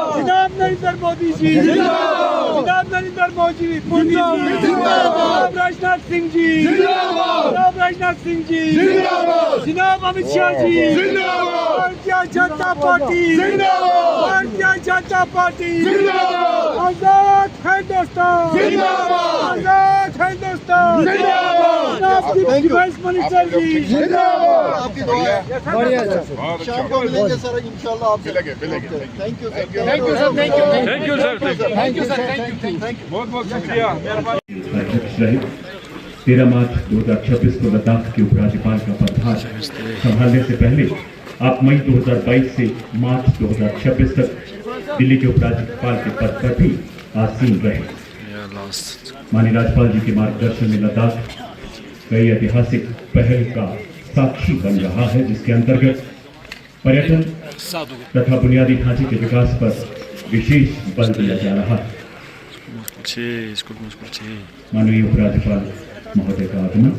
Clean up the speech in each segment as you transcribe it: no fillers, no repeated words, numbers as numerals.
जनाब नरेंद्र मोदी जी जनाब नरेंद्र मोदी जी जनाब राजनाथ सिंह जी जनाब राजनाथ सिंह जी जनाब अमित शाह जी भारतीय जनता पार्टी भारतीय जनता पार्टी आजाद हिंदुस्तान आजाद हिंदुस्तान जनाब डिफेंस मिनिस्टर जी आपकी दुआ है बढ़िया शाम को मिलेंगे सर इंशाल्लाह आपसे मिलेंगे thank you sir thank you sir thank you thank you sir thank you sir thank you बहुत बहुत शुक्रिया। अध्यक्ष रहे 13 मार्च 2026 को लद्दाख के उपराज्यपाल का पदभार संभालने से पहले आप मई 2022 से मार्च 2026 तक दिल्ली के उपराज्यपाल के पद पर भी आसीन रहे। माननीय राज्यपाल जी के मार्गदर्शन में लद्दाख कई ऐतिहासिक पहल का साक्षी बन रहा है, जिसके अंतर्गत पर्यटन तथा बुनियादी ढांचे के विकास पर विशेष बल दिया जा रहा है। माननीय उपराज्यपाल महोदय का आगमन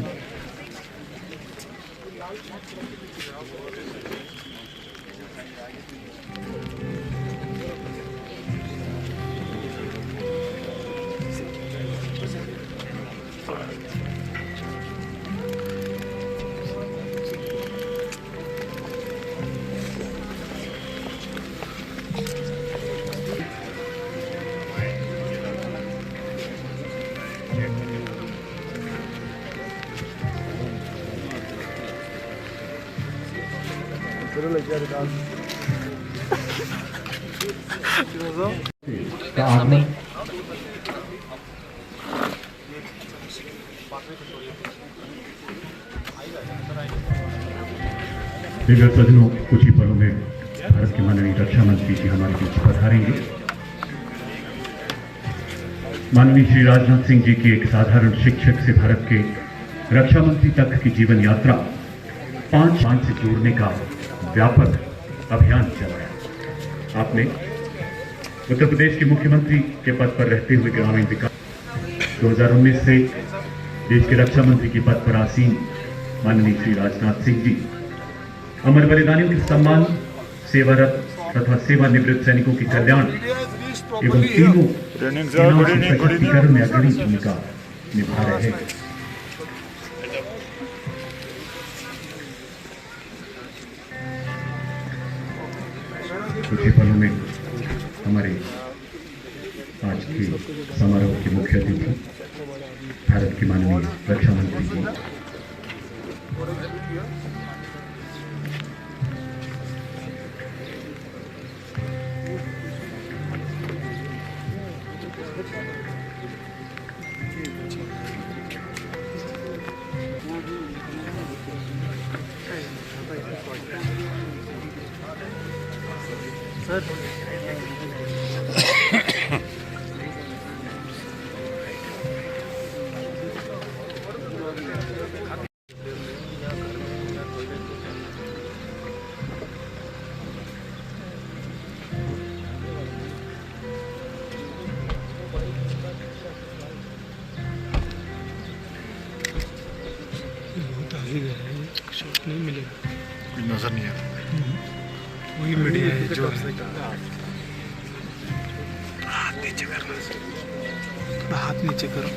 का आगमन विगत सदनों कुछ ही पलों में भारत के माननीय रक्षा मंत्री जी हमारे बीच पधारेंगे। माननीय श्री राजनाथ सिंह जी की एक साधारण शिक्षक से भारत के रक्षा मंत्री तक की जीवन यात्रा 5 से जोड़ने का व्यापक अभियान चलाया। आपने उत्तर प्रदेश के मुख्यमंत्री के पद पर रहते हुए ग्रामीण विकास 2019 से देश के रक्षा मंत्री के पद पर आसीन माननीय श्री राजनाथ सिंह जी अमर बलिदानियों के सम्मान, सेवारत तथा सेवानिवृत्त सैनिकों के कल्याण एवं तीनों सेनाओं के सशक्तिकरण में अग्रणी भूमिका निभा रहे हैं। कुछ ही पलों में हमारे आज के समारोह के मुख्य अतिथि भारत के माननीय रक्षा मंत्री जी सर नहीं मिलेगा, कोई नजर नहीं आता। वही मीडिया है जो हाथ नीचे करना, हाथ नीचे करो।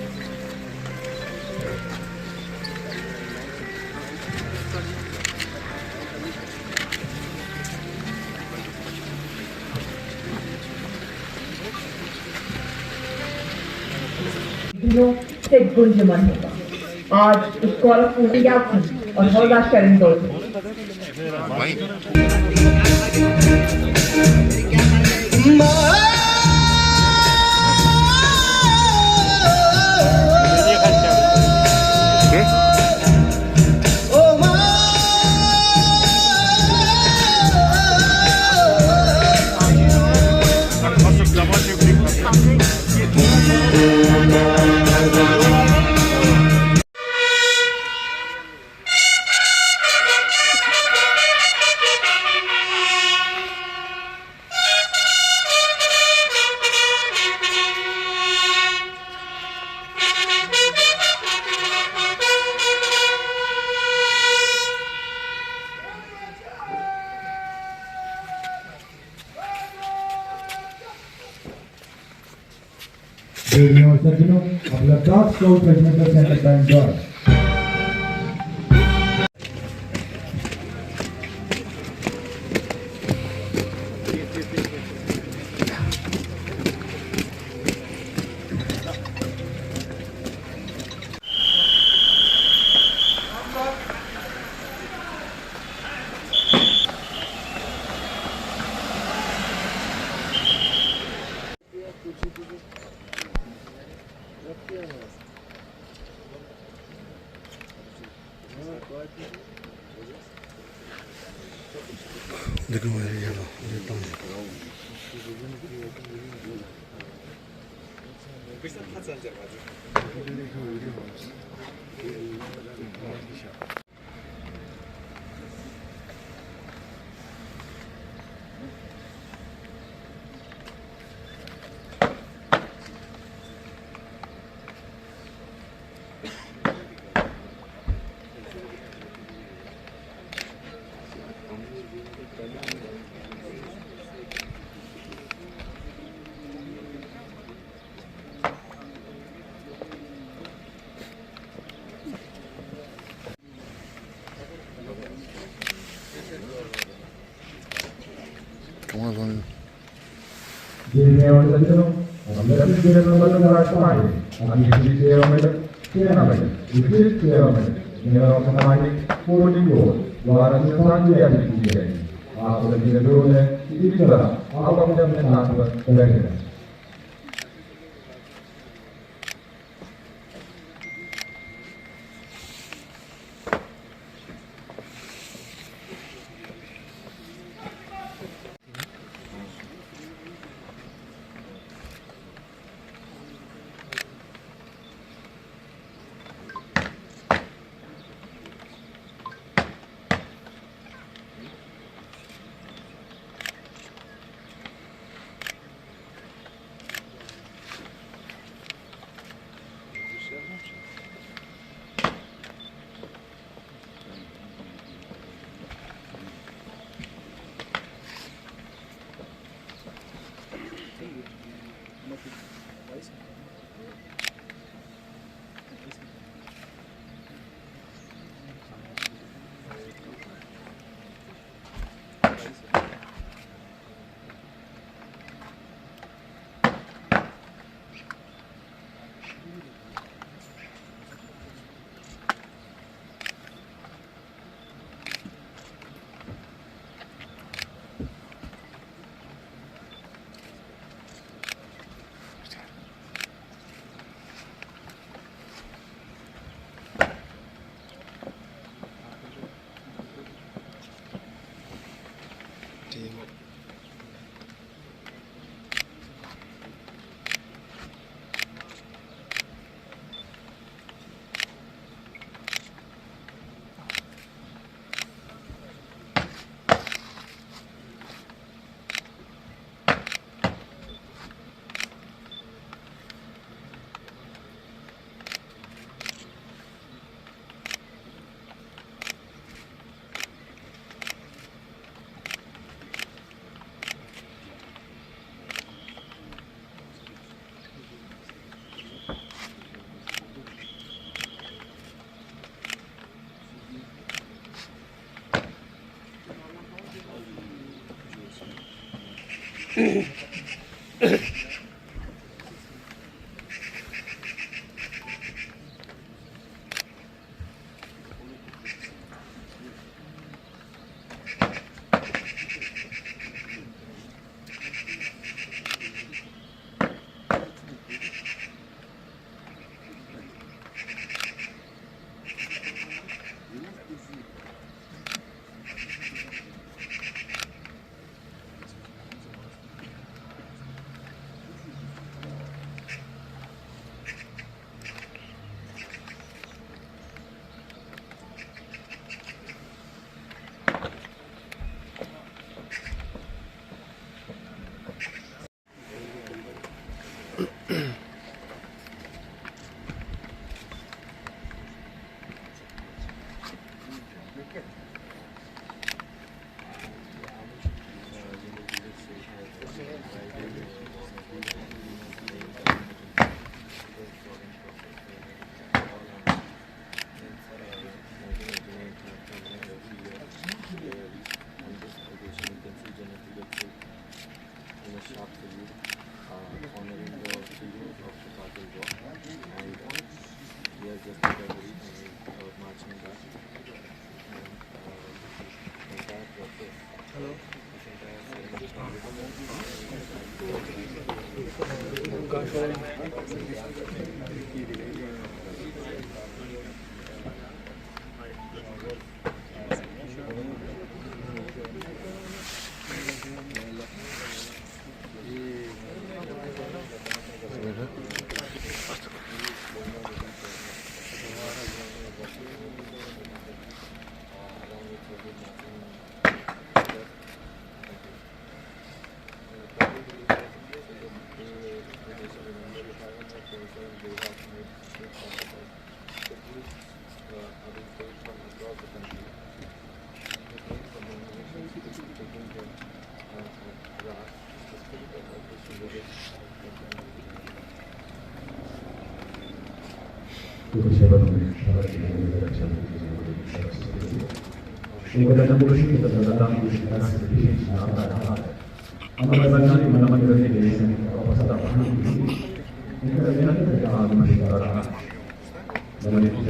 दिनों से गुंजयमान होगा। आज इस गौरवपूर्ण विज्ञापन और हौलदार शरण दौड़ देवियों और सज्जनों, अब Ladakh scout regimental centre band द्वारा देखो मैं ये लो देता हूँ देवियों और सज्जनों, अब लद्दाख सेवा मेडल अभिषेक सेवा मेडल सेना मेडल विशिष्ट सेवा मेडल मेरा सामाजिक पोलिंग बोर्ड द्वारा संस्थान की जारी की जाएगी। आप सभी लोगों ने इसी तरह आप अपने अपने स्थान पर बैठे रहें।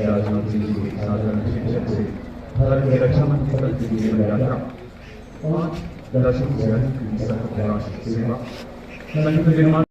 राजनाथ सिंह जी के साधारण शिक्षक से भारत के रक्षा मंत्री तक की जीवन यात्रा 5 दशक से अधिक की सतत सेवा संगठन निर्माण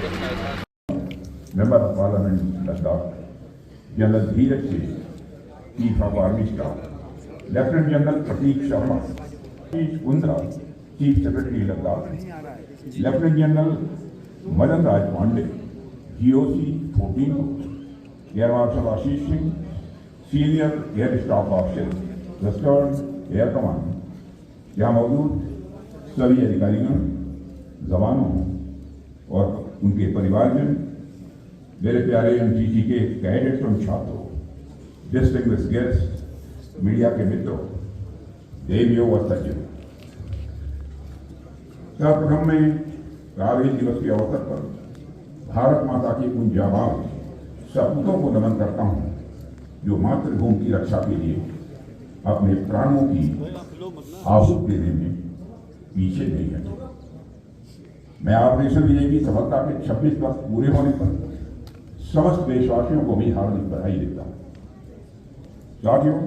Member of Parliament, Ladakh, General Dheeraj Singh, Chief of Army Staff, Lieutenant General Prateek Sharma, Chief Kundra, Chief Secretary Ladakh, Lieutenant General Madan Raj Pandey, GOC 14, Air Marshal Ashish Singh, Senior Air Staff Officer, Western Air Command, यहाँ मौजूद सभी अधिकारियों, जवानों और उनके परिवारजन, मेरे प्यारे एमसीसी के कैडेट्स और छात्रों, डिस्टिंग्विश्ड गेस्ट, मीडिया के मित्रों, देवियों व सज्जनों, सर्वप्रथम मैं कारगिल दिवस के अवसर पर भारत माता के उन जाबाज सपूतों को नमन करता हूं जो मातृभूमि की रक्षा के लिए अपने प्राणों की आहुति देने में पीछे नहीं हटे। मैं ऑपरेशन विजय की सफलता के 26 वर्ष पूरे होने पर समस्त देशवासियों को भी हार्दिक बधाई देता हूं। साथियों,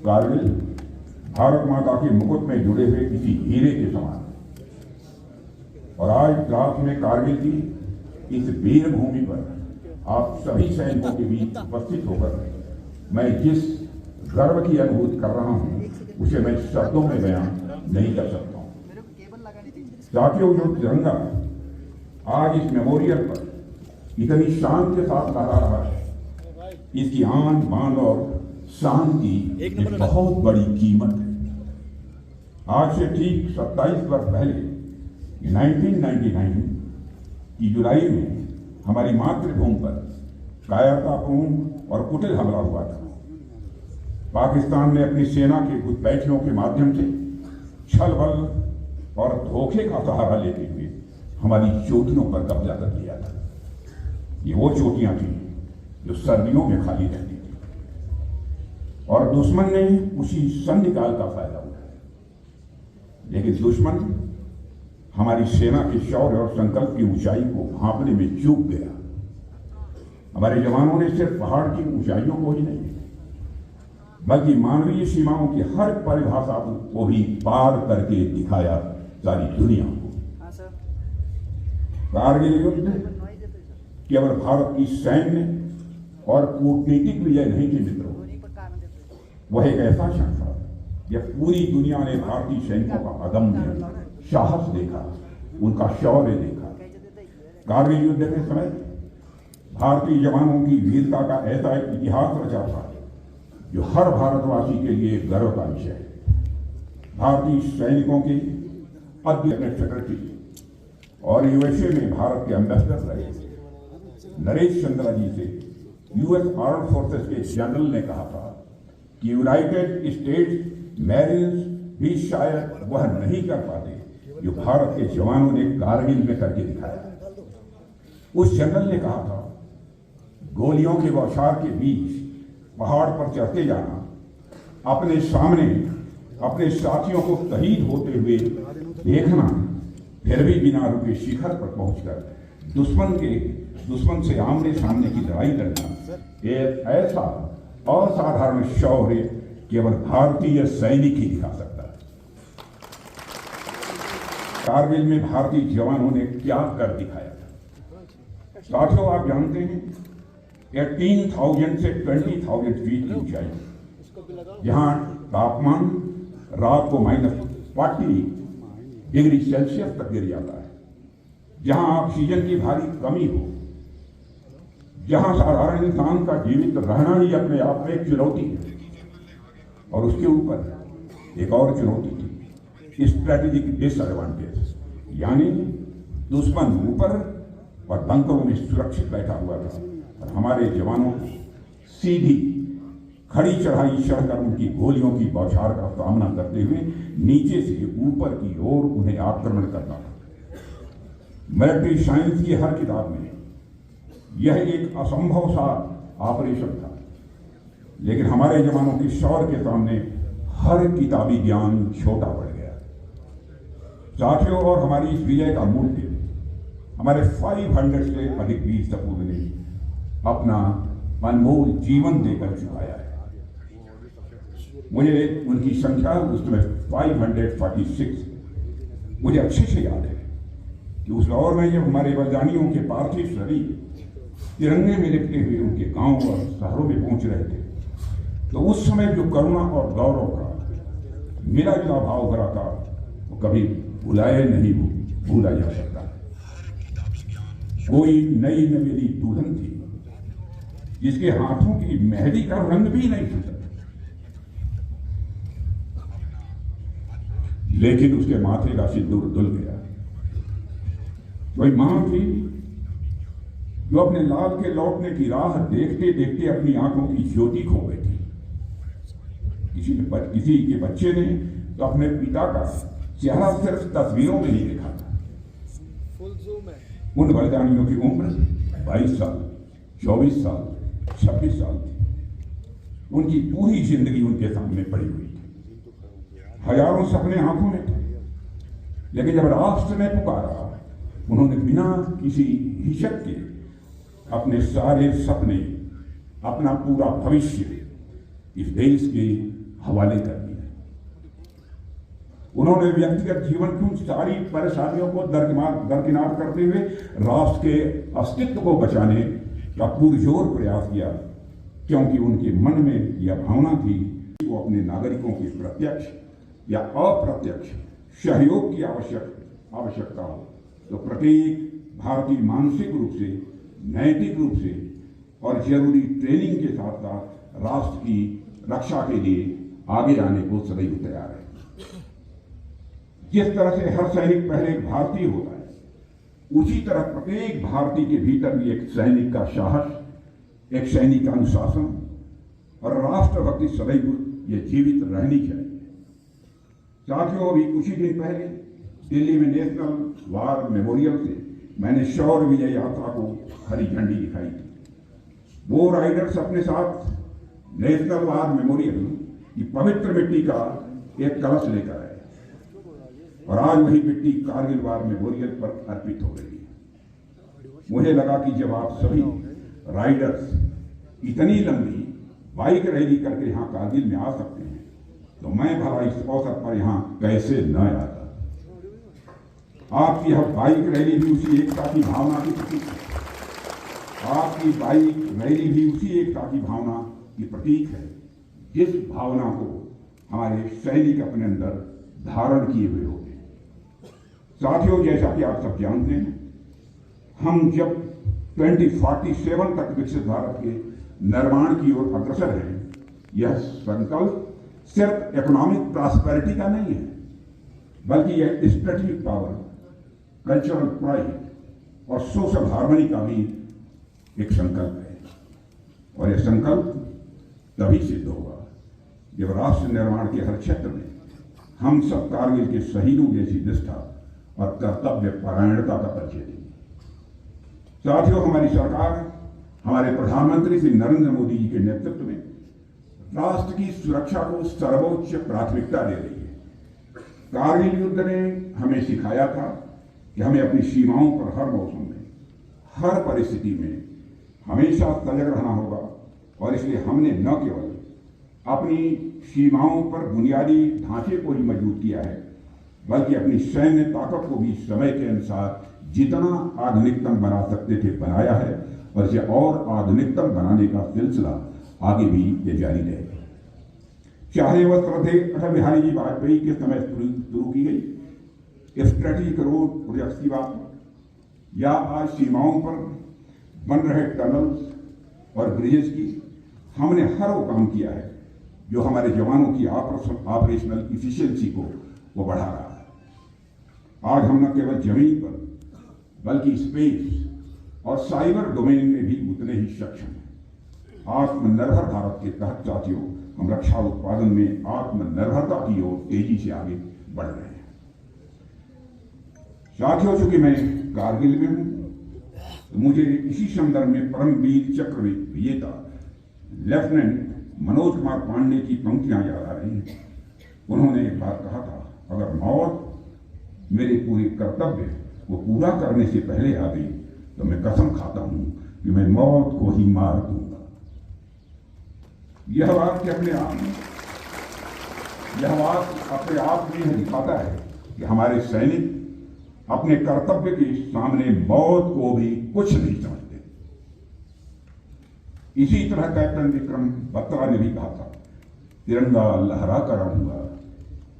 कारगिल भारत माता के मुकुट में जुड़े हुए किसी हीरे के समान, और आज रात में कारगिल की इस वीर भूमि पर आप सभी सैनिकों के बीच उपस्थित होकर मैं जिस गर्व की अनुभूति कर रहा हूं उसे मैं शब्दों में बयान नहीं कर सकता हूं। साथियों, जो तिरंगा आज इस मेमोरियल पर इतनी शान के साथ लहरा रहा है, इसकी आन बान और शान की एक बहुत बड़ी कीमत है। आज से ठीक 27 वर्ष पहले 1999 की जुलाई में हमारी मातृभूमि पर कायरतापूर्ण और कुटिल हमला हुआ था। पाकिस्तान ने अपनी सेना के घुसपैठियों के माध्यम से छल बल और धोखे का सहारा लेते हुए हमारी चोटियों पर कब्जा कर लिया था। ये वो चोटियां थी जो सर्दियों में खाली रहती थी, और दुश्मन ने उसी संधिकाल का फायदा उठाया। लेकिन दुश्मन हमारी सेना के शौर्य और संकल्प की ऊंचाई को भांपने में चूक गया। हमारे जवानों ने सिर्फ पहाड़ की ऊंचाइयों को ही नहीं, बल्कि मानवीय सीमाओं की हर परिभाषा को भी पार करके दिखाया सारी दुनिया को। कारगिल युद्ध केवल भारत की सैन्य और कूटनीतिक विजय नहीं थी मित्रों, वह एक ऐसा क्षण था जब पूरी दुनिया ने भारतीय सैनिकों का अदम्य साहस देखा, उनका शौर्य देखा। कारगिल युद्ध के समय भारतीय जवानों की वीरता का ऐसा एक इतिहास रचा था जो हर भारतवासी के लिए गर्व का विषय है। भारतीय सैनिकों के अध्यक्ष सेक्रेटरी और यूएसए में भारत के एम्बेसडर रहे नरेश चंद्रा जी से यूएस आर्म फोर्सेस के जनरल ने कहा था कि यूनाइटेड स्टेट्स मैरिन्स भी शायद वह नहीं कर पाते जो भारत के जवानों ने कारगिल में करके दिखाया। उस जनरल ने कहा था, गोलियों के बौछार के बीच पहाड़ पर चढ़ते जाना, अपने सामने अपने साथियों को शहीद होते हुए देखना, फिर भी बिना रुके शिखर पर पहुंचकर दुश्मन से आमने सामने की लड़ाई लड़ना, एक ऐसा असाधारण शौर्य केवल भारतीय सैनिक ही दिखा सकता है। कारगिल में भारतीय जवानों ने क्या कर दिखाया था। साथियों, आप जानते हैं 18,000 से 20,000 फीट की ऊंचाई, जहां तापमान रात को -40 डिग्री सेल्सियस तक गिर जाता है, जहां ऑक्सीजन की भारी कमी हो, जहां साधारण इंसान का जीवित रहना ही अपने आप में एक चुनौती है, और उसके ऊपर एक और चुनौती थी स्ट्रेटेजिक डिसएडवांटेज, यानी दुश्मन ऊपर और बंकरों में सुरक्षित बैठा हुआ था और हमारे जवानों को सीधी खड़ी चढ़ाई चढ़कर उनकी गोलियों की बौछार का सामना करते हुए नीचे से ऊपर की ओर उन्हें आक्रमण करना था। मिलिट्री साइंस की हर किताब में यह एक असंभव सा ऑपरेशन था, लेकिन हमारे जवानों के शौर्य के सामने हर किताबी ज्ञान छोटा पड़ गया। साथियों, और हमारी इस विजय का मूल्य हमारे 500 से अधिक वीर सपूत ने अपना अनमोल जीवन देकर चुकाया है। मुझे उनकी संख्या उसमें 546 मुझे अच्छे से याद है। कि उस दौर में जब हमारे बलिदानियों के पार्थिव शरीर तिरंगे में लिपटे हुए उनके गांव और शहरों में पहुंच रहे थे, तो उस समय जो करुणा और गौरव का मिला जुला भाव भरा था, वो कभी भुलाया नहीं भूला जा सकता। कोई नई नवेली दुल्हन थी जिसके हाथों की मेहंदी का रंग भी नहीं छूटा, लेकिन उसके माथे का सिंदूर धुल गया। कोई मां थी जो अपने लाल के लौटने की राह देखते देखते अपनी आंखों की ज्योति खो बैठी। किसी के बच्चे ने तो अपने पिता का चेहरा सिर्फ तस्वीरों में ही देखा था। उन बलिदानियों की उम्र 22 साल, 24 साल, 26 साल थी। उनकी पूरी जिंदगी उनके सामने पड़ी हुई थी। हजारों सपने आंखों में थे, लेकिन जब राष्ट्र ने पुकारा, उन्होंने बिना किसी हिचक के अपने सारे सपने, अपना पूरा भविष्य इस देश के हवाले कर दिया। उन्होंने व्यक्तिगत जीवन की उन सारी परेशानियों को दरकिनार करते हुए राष्ट्र के अस्तित्व को बचाने का पुरजोर प्रयास किया, क्योंकि उनके मन में यह भावना थी कि वो अपने नागरिकों के प्रत्यक्ष या अप्रत्यक्ष सहयोग की आवश्यकता हो, तो प्रत्येक भारतीय मानसिक रूप से, नैतिक रूप से और जरूरी ट्रेनिंग के साथ साथ राष्ट्र की रक्षा के लिए आगे आने को सदैव तैयार है। जिस तरह से हर सैनिक पहले एक भारतीय होता है, उसी तरह प्रत्येक भारतीय के भीतर भी एक सैनिक का साहस, एक सैनिक का अनुशासन और राष्ट्रभक्ति सदैव ये जीवित रहनी चाहिए। साथियों, अभी कुछ ही दिन पहले दिल्ली में नेशनल वार मेमोरियल से मैंने शौर्य विजय यात्रा को हरी झंडी दिखाई थी। वो राइडर्स अपने साथ नेशनल वार मेमोरियल की पवित्र मिट्टी का एक कलश लेकर आए और आज वही मिट्टी कारगिल वार मेमोरियल पर अर्पित हो रही है। मुझे लगा कि जब आप सभी राइडर्स इतनी लंबी बाइक रैली करके यहाँ कारगिल में आ सकते हैं, तो मैं भला इस अवसर पर यहाँ कैसे न आता। आपकी यह बाइक रैली भी उसी एकता की भावना की प्रतीक है। आपकी बाइक रैली भी उसी एकता की भावना की प्रतीक है, जिस भावना को हमारे सैनिक अपने अंदर धारण किए हुए होते हैं। साथियों, जैसा कि आप सब जानते हैं, हम जब 2047 तक विकसित भारत के निर्माण की ओर अग्रसर हैं, यह संकल्प सिर्फ इकोनॉमिक प्रॉस्पेरिटी का नहीं है, बल्कि यह स्ट्रेटेजिक पावर, कल्चरल प्राइड और सोशल हार्मनी का भी एक संकल्प है। और यह संकल्प तभी सिद्ध होगा जब राष्ट्र निर्माण के हर क्षेत्र में हम सब कारगिल के शहीदों जैसी निष्ठा और कर्तव्य परायणता का परिचय देंगे। साथियों, हमारी सरकार हमारे प्रधानमंत्री श्री नरेंद्र मोदी जी के नेतृत्व में राष्ट्र की सुरक्षा को सर्वोच्च प्राथमिकता दे रही है। कारगिल युद्ध ने हमें सिखाया था कि हमें अपनी सीमाओं पर हर मौसम में, हर परिस्थिति में हमेशा सजग रहना होगा, और इसलिए हमने न केवल अपनी सीमाओं पर बुनियादी ढांचे को ही मजबूत किया है, बल्कि अपनी सैन्य ताकत को भी समय के अनुसार जितना आधुनिकतम बना सकते थे बनाया है, और इसे और आधुनिकतम बनाने का सिलसिला आगे भी ये जारी रहेगा। चाहे वह श्रद्धेय अटल बिहारी जी वाजपेयी के समय शुरू की गई स्ट्रेटेजिक रोड प्रोजेक्ट्स की बात, या आज सीमाओं पर बन रहे टनल्स और ब्रिजेस की, हमने हर वो काम किया है जो हमारे जवानों की ऑपरेशनल इफिशिएंसी को वो बढ़ा रहा है। आज हम न केवल जमीन पर बल्कि स्पेस और साइबर डोमेन में भी उतने ही सक्षम हैं। आत्मनिर्भर भारत के तहत साथियों, हम रक्षा उत्पादन में आत्मनिर्भरता की ओर तेजी से आगे बढ़ रहे हैं। साथियों, चूंकि मैं कारगिल में हूं, तो मुझे इसी संदर्भ में परमवीर चक्र विजेता लेफ्टिनेंट मनोज कुमार पांडे की पंक्तियां याद आ रही हैं। उन्होंने एक बार कहा था, अगर मौत मेरे पूरे कर्तव्य को पूरा करने से पहले आ गई, तो मैं कसम खाता हूं कि मैं मौत को ही मार दूंगा। यह बात अपने आप में दिखाता है कि हमारे सैनिक अपने कर्तव्य के सामने मौत को भी कुछ नहीं समझते। इसी तरह कैप्टन विक्रम बत्रा ने भी कहा था, तिरंगा लहरा कर आऊंगा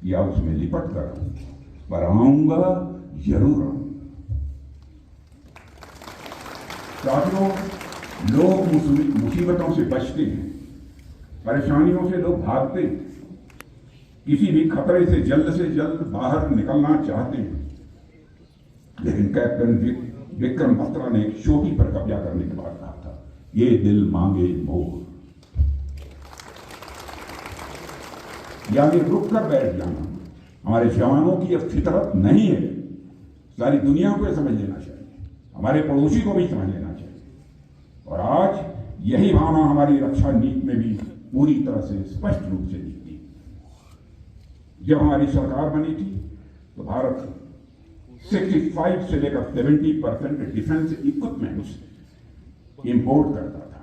या उसमें लिपट कर आऊंगा, पर आऊंगा जरूर आऊंगा। साथियों, लोग मुसीबतों से बचते हैं, परेशानियों से लोग भागते हैं, किसी भी खतरे से जल्द बाहर निकलना चाहते हैं, लेकिन कैप्टन विक्रम बत्रा ने एक चोटी पर कब्जा करने के बाद कहा था, ये दिल मांगे मोर, यानी रुक कर बैठ जाना हमारे जवानों की अब फितरत नहीं है। सारी दुनिया को समझ लेना चाहिए, हमारे पड़ोसी को भी समझ लेना चाहिए, और आज यही भावना हमारी रक्षा नीति में भी पूरी तरह से स्पष्ट रूप से दिखती है। जब हमारी सरकार बनी थी तो भारत 65 से लेकर 70% डिफेंस इक्विपमेंट्स इंपोर्ट करता था,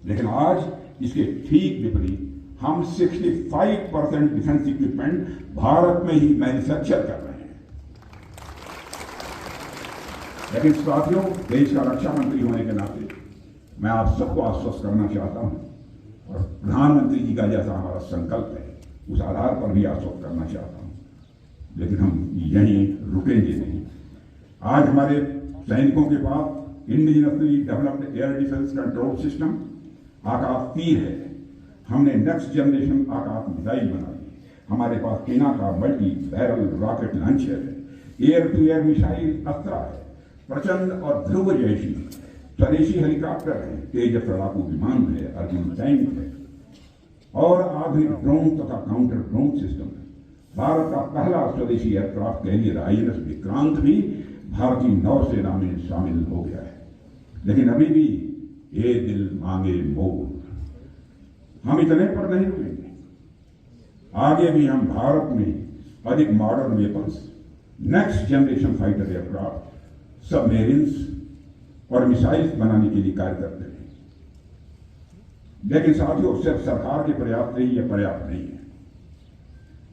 लेकिन आज इसके ठीक विपरीत हम 65% डिफेंस इक्विपमेंट भारत में ही मैन्युफैक्चर कर रहे हैं। लेकिन साथियों, देश का रक्षा मंत्री होने के नाते मैं आप सबको आश्वस्त करना चाहता हूं, और प्रधानमंत्री जी का जैसा हमारा संकल्प है उस आधार पर भी आश्वस्त करना चाहता हूं, लेकिन हम यहीं रुकेंगे नहीं। आज हमारे सैनिकों के पास indigenously developed air defence control system Akashteer है, हमने नेक्स्ट जनरेशन आकाश मिसाइल बनाई, हमारे पास सेना का मल्टी बैरल रॉकेट लॉन्चर है, एयर टू एयर मिसाइल अस्त्र है, प्रचंड और ध्रुव जैसी स्वदेशी हेलीकॉप्टर है, तेजस लड़ाकू विमान है, अर्जुन टैंक है, और आधुनिक ड्रोन तथा काउंटर ड्रोन सिस्टम है। भारत का पहला स्वदेशी एयरक्राफ्ट कैरियर INS विक्रांत भी भारतीय नौसेना में शामिल हो गया है। लेकिन अभी भी ये दिल मांगे मोर, हम इतने पर नहीं रुकेंगे, आगे भी हम भारत में अधिक modern weapons, next generation fighter aircraft, submarines और मिसाइल्स बनाने के लिए कार्य करते हैं। लेकिन साथियों, सिर्फ सरकार के प्रयास से ही यह पर्याप्त नहीं है।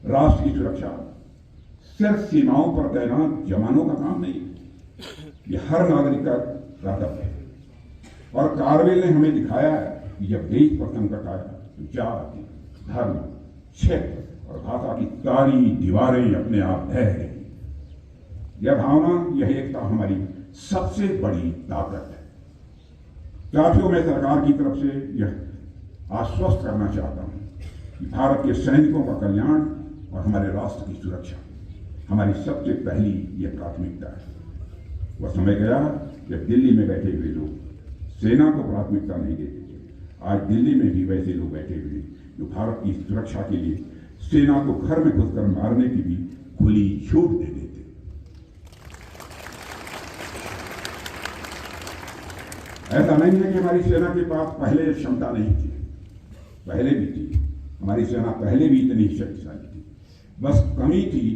राष्ट्र की सुरक्षा सिर्फ सीमाओं पर तैनात जवानों का काम नहीं है, यह हर नागरिक का कर्तव्य है। और कारगिल ने हमें दिखाया है कि जब देश पर संकट आया तो जाति, धर्म, क्षेत्र और भाषा की सारी दीवारें अपने आप ढह गई। यह भावना, यह एकता हमारी सबसे बड़ी ताकत है। साथियों, मैं सरकार की तरफ से यह आश्वस्त करना चाहता हूं कि भारत के सैनिकों का कल्याण और हमारे राष्ट्र की सुरक्षा हमारी सबसे पहली यह प्राथमिकता है। वह समय गया जब दिल्ली में बैठे हुए लोग सेना को प्राथमिकता नहीं देते थे। आज दिल्ली में भी वैसे लोग बैठे हुए जो भारत की सुरक्षा के लिए सेना को घर में घुसकर मारने की भी खुली छूट दे देते। ऐसा नहीं है कि हमारी सेना के पास पहले क्षमता नहीं थी, पहले भी थी। हमारी सेना पहले भी इतनी शक्तिशाली थी, बस कमी थी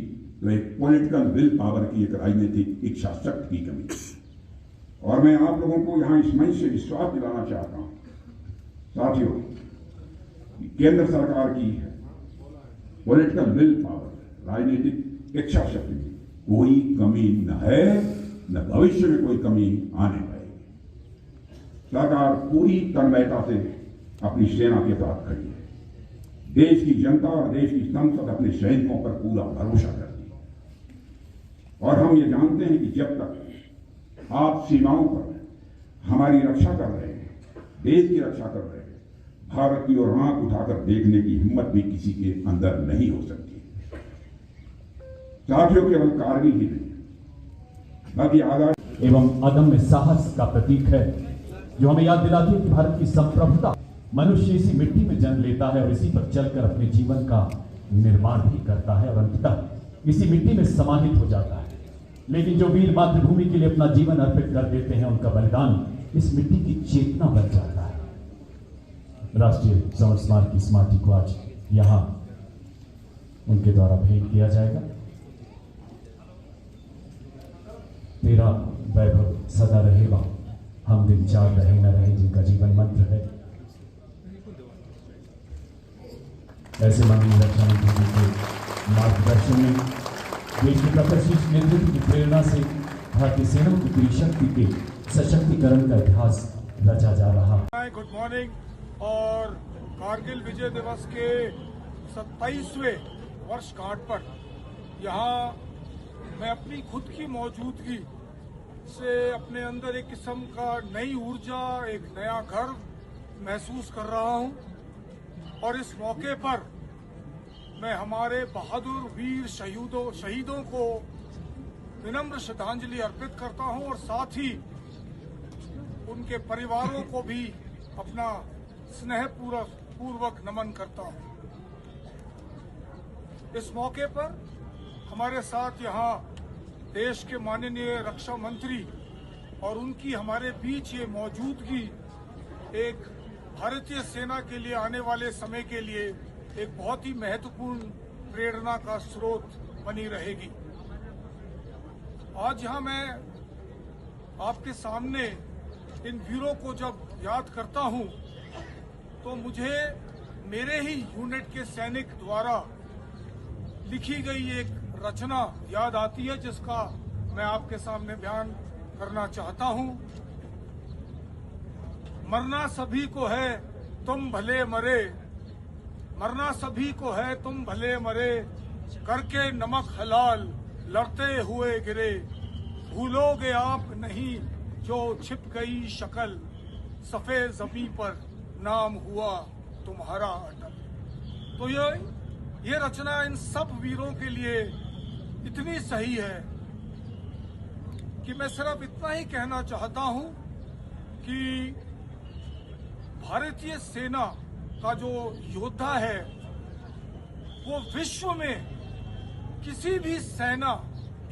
तो एक पॉलिटिकल विल पावर की, एक राजनीतिक इच्छा शक्ति की कमी थी। और मैं आप लोगों को यहां इस मंच से विश्वास दिलाना चाहता हूं साथियों, केंद्र सरकार की पॉलिटिकल विल पावर, राजनीतिक इच्छा शक्ति में कोई कमी न है, न भविष्य में कोई कमी आने पाएगी। सरकार पूरी तन्मयता से अपनी सेना के साथ खड़ी है। देश की जनता और देश की संसद अपने सैनिकों पर पूरा भरोसा करती है, और हम ये जानते हैं कि जब तक आप सीमाओं पर हमारी रक्षा कर रहे हैं, देश की रक्षा कर रहे हैं, भारत की ओर आंख उठाकर देखने की हिम्मत भी किसी के अंदर नहीं हो सकती। साथियों, केवल कारगिल ही नहीं बल्कि आजाद एवं अदम्य साहस का प्रतीक है, जो हमें याद दिलाती है कि भारत की संप्रभुता, मनुष्य इसी मिट्टी में जन्म लेता है और इसी पर चलकर अपने जीवन का निर्माण भी करता है और अंततः इसी मिट्टी में समाहित हो जाता है। लेकिन जो वीर मातृभूमि के लिए अपना जीवन अर्पित कर देते हैं, उनका बलिदान इस मिट्टी की चेतना बन जाता है। राष्ट्रीय समर स्मारक की स्मारकी को आज यहां उनके द्वारा भेंट किया जाएगा। तेरा वैभव सदा रहेगा, हम दिन चार रहे न रहे, जिनका जीवन मंत्र है। ऐसे माननीय रक्षा मंत्री के मार्गदर्शन में देश के प्रगतिशील नेतृत्व की प्रेरणा से भारतीय सेना की त्रिशक्ति के सशक्तिकरण का इतिहास रचा जा रहा है। Good morning. और कारगिल विजय दिवस के 27वें वर्षगांठ पर यहाँ मैं अपनी खुद की मौजूदगी से अपने अंदर एक किस्म का नई ऊर्जा, एक नया गर्व महसूस कर रहा हूँ। और इस मौके पर मैं हमारे बहादुर वीर शहीदों को विनम्र श्रद्धांजलि अर्पित करता हूँ और साथ ही उनके परिवारों को भी अपना स्नेहपूर्वक नमन करता हूँ। इस मौके पर हमारे साथ यहाँ देश के माननीय रक्षा मंत्री और उनकी हमारे बीच ये मौजूदगी एक भारतीय सेना के लिए आने वाले समय के लिए एक बहुत ही महत्वपूर्ण प्रेरणा का स्रोत बनी रहेगी। आज यहाँ मैं आपके सामने इन वीरों को जब याद करता हूँ तो मुझे मेरे ही यूनिट के सैनिक द्वारा लिखी गई एक रचना याद आती है, जिसका मैं आपके सामने बयान करना चाहता हूँ। मरना सभी को है तुम भले मरे, मरना सभी को है तुम भले मरे, करके नमक हलाल लड़ते हुए गिरे, भूलोगे आप नहीं जो छिप गई शक्ल, सफेद ज़मीं पर नाम हुआ तुम्हारा अटल। तो ये रचना इन सब वीरों के लिए इतनी सही है कि मैं सिर्फ इतना ही कहना चाहता हूं कि भारतीय सेना का जो योद्धा है वो विश्व में किसी भी सेना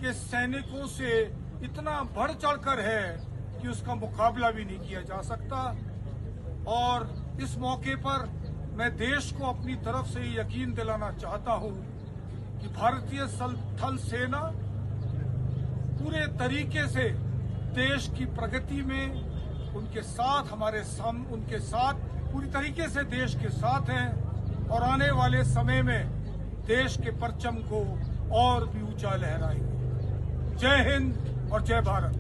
के सैनिकों से इतना बढ़ चढ़कर है कि उसका मुकाबला भी नहीं किया जा सकता। और इस मौके पर मैं देश को अपनी तरफ से यकीन दिलाना चाहता हूं कि भारतीय थल सेना पूरे तरीके से देश की प्रगति में उनके साथ उनके साथ पूरी तरीके से देश के साथ हैं और आने वाले समय में देश के परचम को और भी ऊंचा लहराएंगे। जय हिंद और जय भारत।